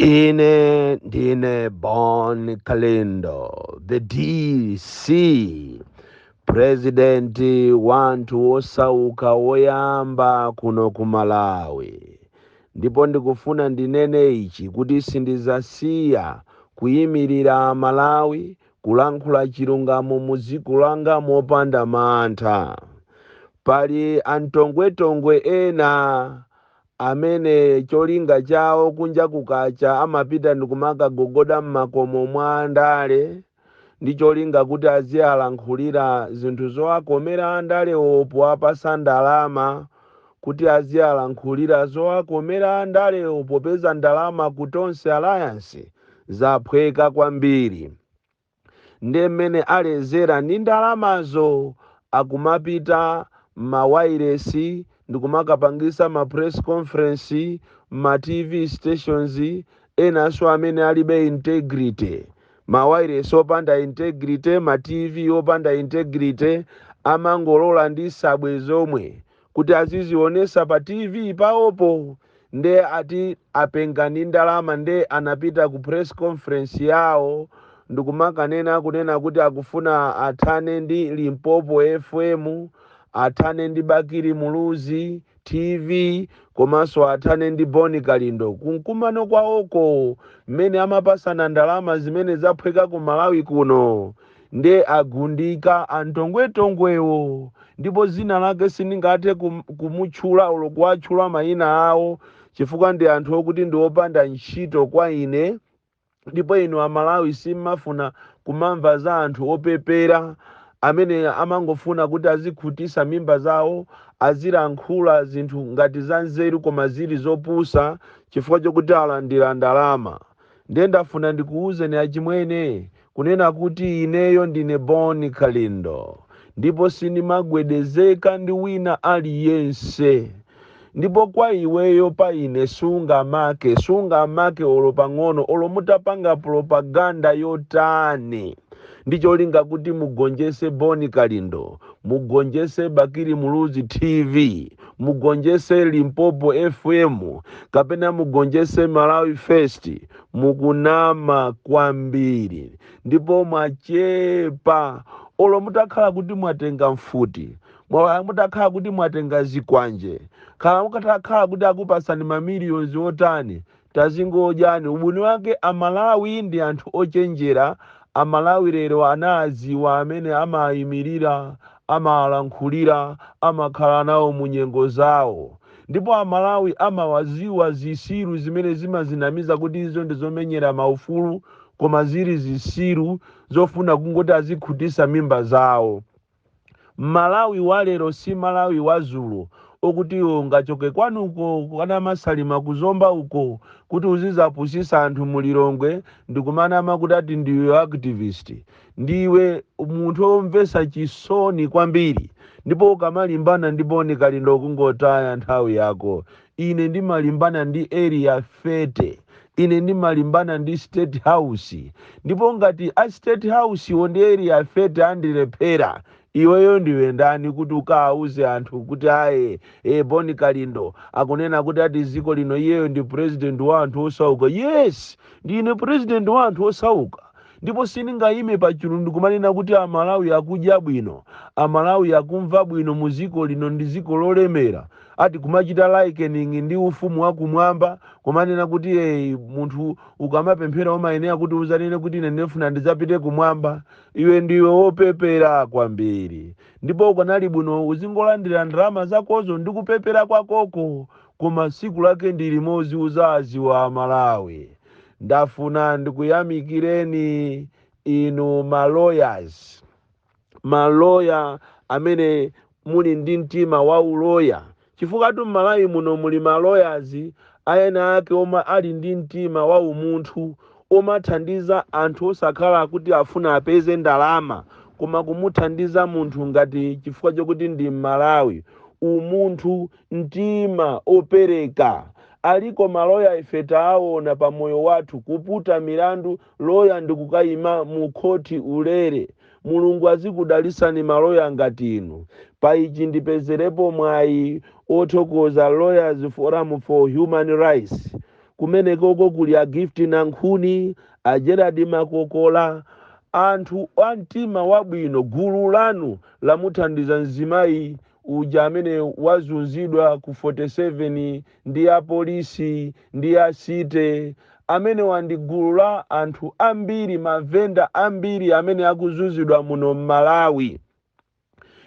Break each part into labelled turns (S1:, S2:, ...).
S1: Dine Bon Kalendo, the DC president wanthu osauka woyamba kuno ku Malawi. Ndipo ndikufuna ndinene ichi kuti sindizasiya kuyimirira Malawi kulankhula chilungamo mu dziko langa mopanda mantha. Pali antongwetongwe ena amene cholinga chawo kunja kukacha amapita ndikumakagogoda m'makomo mwa andale ndi cholinga kuti aziyalankhulira zinthu zowakomera andalewo powapasa ndalama, kuti aziyalankhulira zowakomera andalewo popeza ndalama ku Tonse Alliance zaphweka kwambiri. Ndi mmene alezera ndi ndalamazo akumapita m'mawayilesi ndikumakapangisa ma press conference, ma TV stations, enanso amene alibe integrity. Mawayilesi opanda integrity, ma TV opanda integrity, amangolola ndi sabwe zomwe kuti azizionesa pa TV paopo. Nde ati apenga ndi ndalama, nde anapita ku press conference yawo ndikumakanena kunena kuti akufuna athane ndi Limpopo FM, athane ndi Bakiri Muluzi TV, komanso athane ndi Boni Kalindo. Kunkumano kwawoko mmene amapasana ndalama zimene zaphweka ku Malawi kuno, nde agundika antongwetongwewo, ndipo zina lake sindingathe kumutchula olo kuwatchula mayina awo chifukwa ndi anthu okuti ndi opanda ntchito kwa ine. Ndipo inu Amalawi simmafuna kumamva za anthu opepera amene amangofuna kuti azikhutisa mimba zawo, azilankhula zinthu ngati za nzeru koma zili zopusa chifukwa chokuti alandira ndalama. Ndiye ndafuna ndikuwuzeni achimwene kunena kuti ineyo ndine Boni Kalindo, ndipo sindimagwedezeka ndi wina aliyense. Ndipo kwa iweyo pa ine sunga make olo pang'ono, olo mutapanga propaganda yotani ndi cholinga kuti mugonjese Boni Kalindo, mugonjese Bakiri Muluzi TV, mugonjese Limpopo FM, kapena mugonjese Malawi First, mukunama kwambiri. Ndipo mwachepa olo mutakhala kuti mwatenga mfuti, mutakhala kuti mwatenga zikwanje, khala mukatakhala kuti akupasani mamiliyoni otani, tazingodyani. Ubuni wake Amalawi ndi anthu ochenjera. Amalawi lero anaziwa amene amayimirira, amalankhulira, amakhala nawo mu nyengo zawo. Ndipo Amalawi amawaziwa zisiru zimene zimazinamiza kuti izo ndizomenyera maufulu, koma zili zisiru zofuna kungoti azikhutisa mimba zawo. Malawi walero si Malawi wazulo okuti ungachoke kwanuko kana masalima kuzomba uko kuti uzizapusisa anthu mulilongwe ndikumanama kuti ati ndiwe activist. Ndiwe munthu omvesa chisoni kwambiri, ndipo ukamalimbana ndi Boni Kalindo kungotaya nthawi yako. Ine ndimalimbana ndi area 30, ine ndimalimbana ndi State House, ndipo ngati a State House ndi area 30 andilephera, iweyo ndiwe ndani kuti ukawuze anthu kuti aye Boni Kalindo akunena kuti ati ziko lino iyeyo ndi president wa anthu osauka? Yes, ndine president wa anthu osauka. Ndipo sindingayime pa chilundu kumanena kuti Amalawi akudya bwino, Amalawi akumva bwino mu ziko lino ndi ziko lolemera, ati kumachita likening ndi ufumu wakumwamba, kumanena kuti munthu ukamapemphera umayenera kuti uzanene kuti ine ndifuna ndidzapite kumwamba. Iwe ndiwe wopepera kwambiri. Ndipo ukanali bwino uzingolandira ndalama zakozo ndi kupepera kwakoko, koma siku lake ndi limodzi uzaziwa Amalawi. Ndafuna ndikuyamikireni inu maloya amene muli ndi mtima wa uloya, chifukwa tu Malawi muno muli maloyers ayena ake oma ali ndi mtima wa umunthu, omathandiza anthu osakhala kuti afuna apeze ndalama, koma kumuthandiza munthu ngati chifukwa chokuti ndi Malawi, umunthu, mtima opereka. Aliko maloya ife taawona pa moyo wathu kuputa milandu loya ndikukayima mu khoti ulere. Mulungu azikudalisani maloya ngati inu. Pa ichi ndipezerepo mwayi othokoza Lawyers Forum for Human Rights kumenekoko kuli a Gift Nankhuni, a Gerard Makokola, anthu a mtima wabwino. Gulu lanu lamuthandiza mzimayi uja amene wazunzidwa ku 47 ndi apolisi ndi asite, amene wandi gulu la anthu ambiri, mavenda ambiri amene akuzunzidwa muno m'Malawi.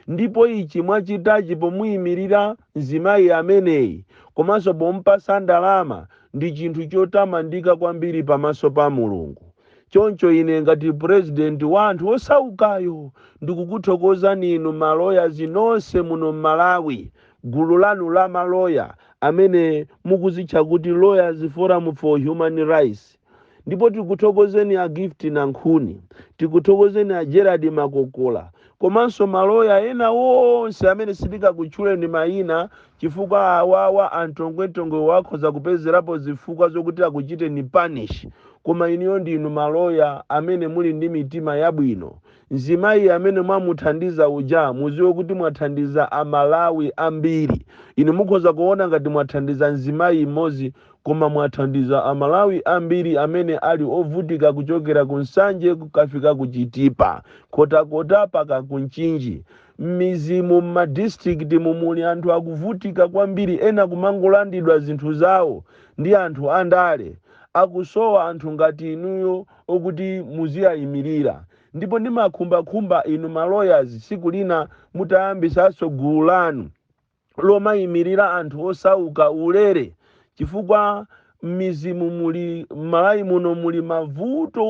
S1: Ndipo ichi mwachitachi pomuyimirira mzimayi ameneyi komanso pomupasa ndalama ndi chinthu chotamandika kwambiri pamaso pa Mulungu. Choncho ine ngati president wa anthu osaukayo ndikukuthokozani inu maloya zinonse muno m'Malawi, gulu lanu la maloya amene mukuzitcha kuti Lawyers Forum for Human Rights. Ndipo tikuthokozeni a Gift Nankhuni, tikuthokozeni a Gerard Makokola, komanso maloya ena wonse amene sindikakutchuleni mayina chifukwa awawa antongwetongwe wakhoza kupezerapo zifukwa zokuti akuchiteni punish. Koma iniyo ndinu maloya amene muli ndi mitima yabwino. Mzimayi amene mwamuthandiza uja muziwe kuti mwathandiza amalawi ambiri. Inu mukhoza kuona ngati mwathandiza mzimayi mmodzi, koma mwathandiza amalawi ambiri amene ali ovutika kuchokera ku Nsanje kukafika ku Chitipa, kota paka ku Nchinji. M'mizimu m'madistrict mumuli anthu akuvutika kwambiri, ena kumangolandidwa zinthu zawo ndi anthu andale. Akusowa anthu ngati inuyo okuti muziyayimirira. Ndipo ndimakhumba inu maloyers siku lina mutayambisanso gulu lanu lomayimirira anthu osauka ulere, chifukwa m'mizimu muli Malawi muno muli mavuto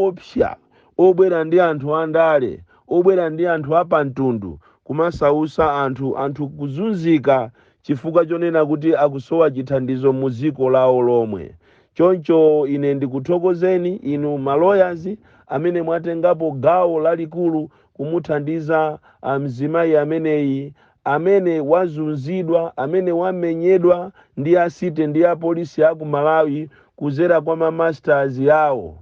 S1: opsa obwera ndi anthu andale, obwera ndi anthu apamtundu kumasausa anthu kuzunzika chifukwa chonena kuti akusowa chithandizo mu dziko lawo lomwe. Choncho ine ndikuthokozeni inu maloyers amene mwatengapo gawo lalikulu kumuthandiza mzimayi ameneyi amene wazunzidwa, amene wamenyedwa ndi asite ndi apolisi aku Malawi kuzera kwa mamasters yawo.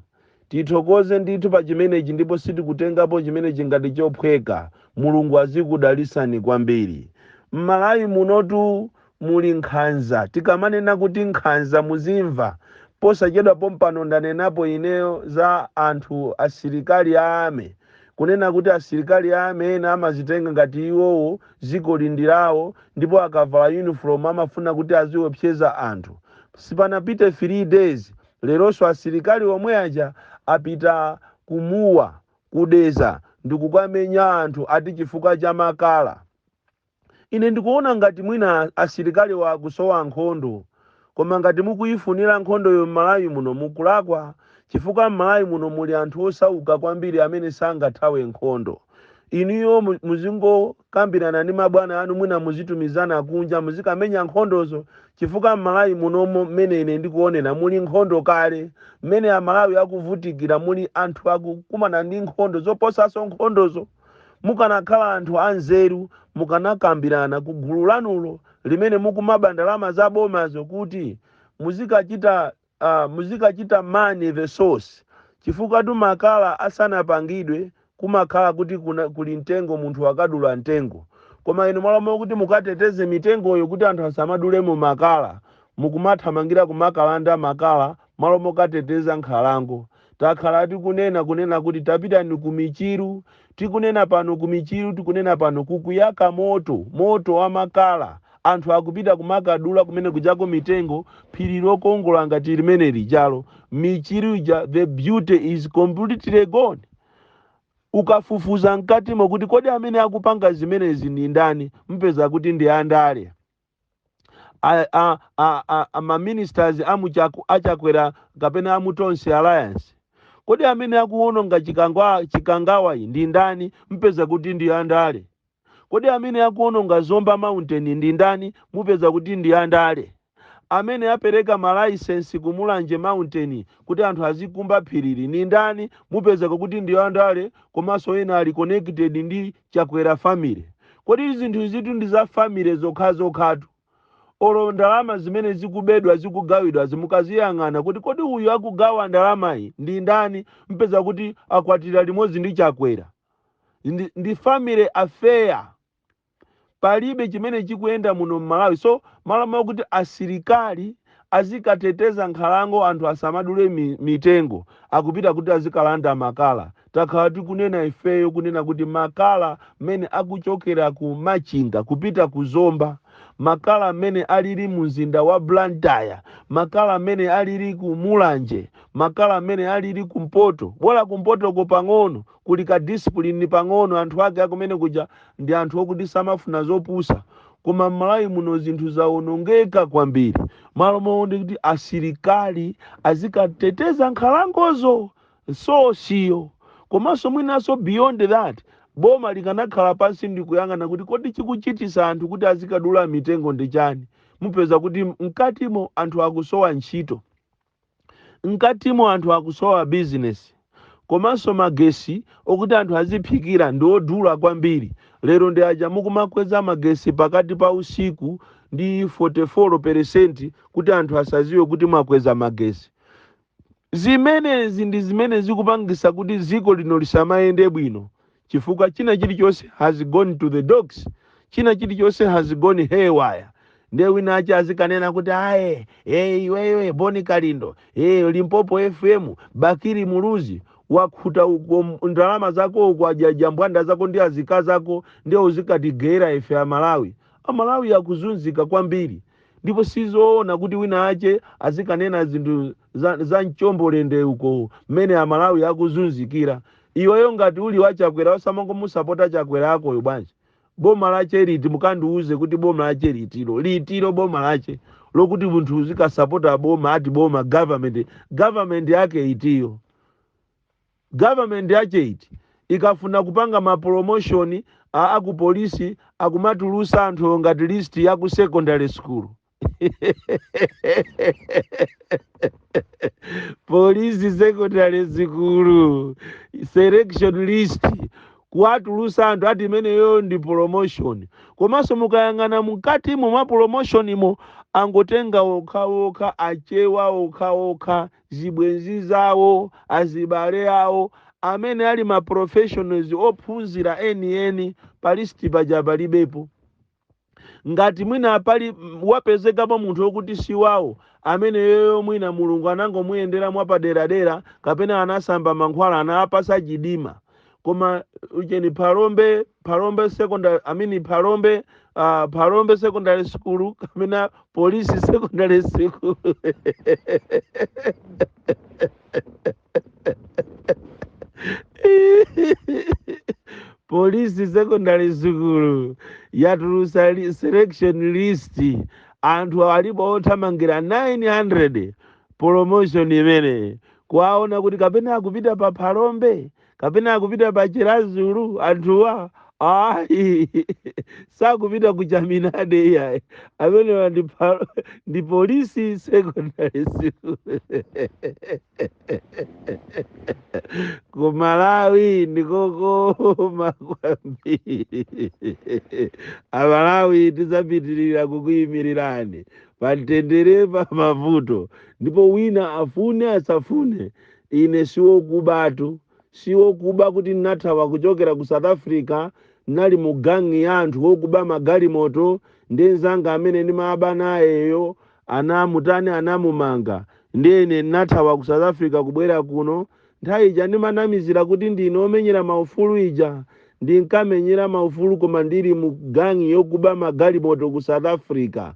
S1: Tithokoze ndithu pa chimenechi, ndipo sitikutengapo chimenechi ngati chophweka. Mulungu azikudalisani kwambiri. M'Malawi munotu muli nkhanza. Tikamanena kuti nkhanza muzimva. Posachedwa pompano ndanenapo ineyo za anthu asilikali ame. Kunena kuti asilikali ame ena amazitenga ngati iwowo ziko lindirawo, ndipo akavala uniform amafuna kuti aziopseza anthu. Sipanapite 3 days leronso asilikali omwe aja apita kumuwa kudeza ndikukamenya anthu ati chifukwa cha makala. Ine ndikuona ngati mwina asilikali wakusowa nkhondo, koma ngati mukuyifunira nkhondo yo m'Malawi muno mukulakwa, chifukwa m'Malawi muno muli anthu osauka kwambiri amene sangathawe nkhondo. Iniyo muzingokambirana ndi mabwana anu, mwina muzitumizana kunja muzikamenya nkhondozo, chifukwa m'Malawi muno mmene ine ndikuonera muli nkhondo kale. Mmene amalawi akuvutikira muli anthu akukumana ndi nkhondo zoposaso nkhondozo. Mukanakhala anthu anzeru mukanakambirana ku gulu lanulo limene mukumaba ndalama za bomazo kuti muzikachita money the source, chifukwa makala asanapangidwe kumakhala kuti kuli mtengo munthu akadula mtengo. Koma inu malamulo kuti mukateteze mitengoyo kuti anthu asamadule mu makala, mukumathamangira kumakalanda makala malo mokateteza nkhalango. Takhala tikunena kuti tapitani ku Michiru, tikunena pano ku Michiru, tikunena pano kukuyaka moto wa makala. Anthu akupita kumakadula kumene kujako mitengo, phiri lokongola ngati limene lijalo. Michiru ija, the beauty is completely gone. Ukafufuza mkatimo kuti kodi amene akupanga zimenezi ndi ndani, mpeza kuti ndi andale. Ministers achakwera kapena amutonse alliance. Kodi amene akuononga chikangawa ndi ndani, mpeza kuti ndi andale. Kodi amene akuononga Zomba Mountain ndi ndani, mupeza kuti ndi andale. Amene apereka malaisensi kumulanje mountain kuti anthu azikumba phiriri ndi ndani, mupeza kuti ndi andale, komanso ena ali connected ndi Chakwera family. Kodi zinthu zitu ndi za family zokhatu. Olo ndalama zimene zikubedwa zikugawidwa zimukaziyang'ana kuti kodi uyu akugawa ndalama iyi ndi ndani, mpeza kuti akwatira limodzi ndi Chakwera. Ndi family affair. Palibe chimene chikuyenda muno m'Malawi. So malamulo kuti asilikali azikateteza nkhalango anthu asamadule mitengo akupita kuti azikalanda makala. Takhala tikunena ifeyo kunena kuti makala mene akuchokera ku Machinga kupita ku Zomba, makala mene alili mumzinda wa Blantyre, makala mene alili ku Mulanje, makala mene alili kumpoto. Bola kumpotoko pang'ono kuli ka discipline pang'ono, anthu ake akumene kuja ndi anthu okuti samafuna zopusa. Koma m'Malawi muno zinthu zawonongeka kwambiri. Malo moti kuti asilikali azikateteza nkhalangozo siyo. Komanso mwinaso beyond that, boma likanakhala pansi ndikuyang'ana kuti kodi chikuchitisa anthu kuti azikadula mitengo ndi chani. Mupeza kuti mkatimo anthu akusowa ntchito, mkatimo anthu akusowa business, komanso magesi okuti anthu aziphikira ndi odula kwambiri. Lero ndi aja mukumakweza magesi pakati pa usiku ndi 44% kuti anthu asaziwe kuti mwakweza magesi. Zimenezi ndi zimene zikupangisa kuti ziko lino lisamayende bwino, chifukwa china chilichonse has gone to the dogs, china chilichonse has gone haywire. Ndiye wina acha azikanena kuti aye iwewe Boni Kalindo, Limpopo FM, Bakiri Muluzi, wakhuta ndalama zako kwa jambwanda zako ndi azika zako ndio uzikatigera ife Amalawi. Amalawi yakuzunzika kwambiri. Ndipo sizoona kuti wina ache azikanena zinthu za mchombolende uko mene Amalawi yakuzunzikira. Iweyo ngati uli wachakwera osamango musapota chakwera akoyo bwanji. Boma lache liti mukandiuze kuti boma lache litiro boma lache lokuti munthu uzikasapota boma ati boma government yake itiyo. Government yake iti ikafuna kupanga ma promotion aku polisi akumatulusa anthu ngati list ya ku secondary school. Police secondary school selection list kuwatulusa anthu ati imeneyo ndi promotion. Komanso mukayang'ana mukati mwa promotion imo angotenga okhaokha, achewa okhaokha, zibwenzi zawo, azibale awo amene ali ma professionals ophunzira eni pa list paja palibepo. Ngati mwina pali wapezekapo munthu wokuti si wawo amene yoyo mwina Mulungu anangomuyendera mwapaderadera kapena anasamba mankhwala anapasa chidima. Koma ucheni Palombe secondary, Palombe secondary school kapena police secondary school. Police secondary school yatulusa selection list anthu alipo othamangira 900 promotion imene kwaona kuti kapena akupita pa Palombe kapena akupita pa Chirazulu anthuwa sakupita ku Chaminade yayi amene ndi police secondary school. Ku Malawi ndikokoma kwambiri. Amalawi tizapitirira kukuyimirirani patendere pa mavuto, ndipo wina afune asafune ine siwo kuba kuti nathawa kuchokera ku South Africa nali mu gangi ya anthu okuba magalimoto ndenzanga amene ndimaba nayeyo anamutani anamumanga ndene nathawa ku South Africa kubwera kuno. Nthawi ija ndimanamizira kuti ndine omenyera maufulu ija ndinkamenyera maufulu koma ndili mu gangi yokuba magalimoto ku South Africa.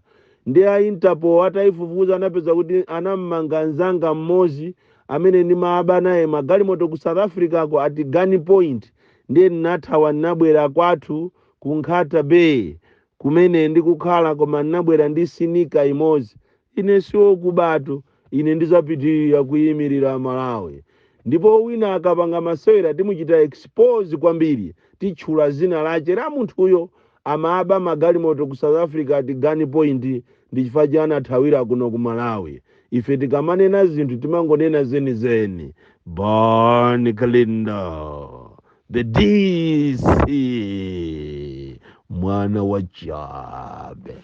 S1: Ndi a Interpol ataifufuza anapeza kuti anamumanga nzanga mmozi amene ndimaba naye magalimoto ku South Africa ko ati Gun Point. Ndiye nathawa nabwera kwathu ku Nkhata Bay kumene ndikukhala koma nabwera ndi sinika imozi. Ine siwo kubatu ine ndizapitirira kuyimirira Malawi. Ndipo wina akapanga masewera timuchita expose kwambiri tichula zina lache la munthuyo amaba magalimoto ku South Africa ati Gun Point ndi chifukwa chani athawira kuno ku Malawi. Ife tikamanena zinthu timangonena zenizeni. Boni Kalindo, the DC, mwana wa Chabe.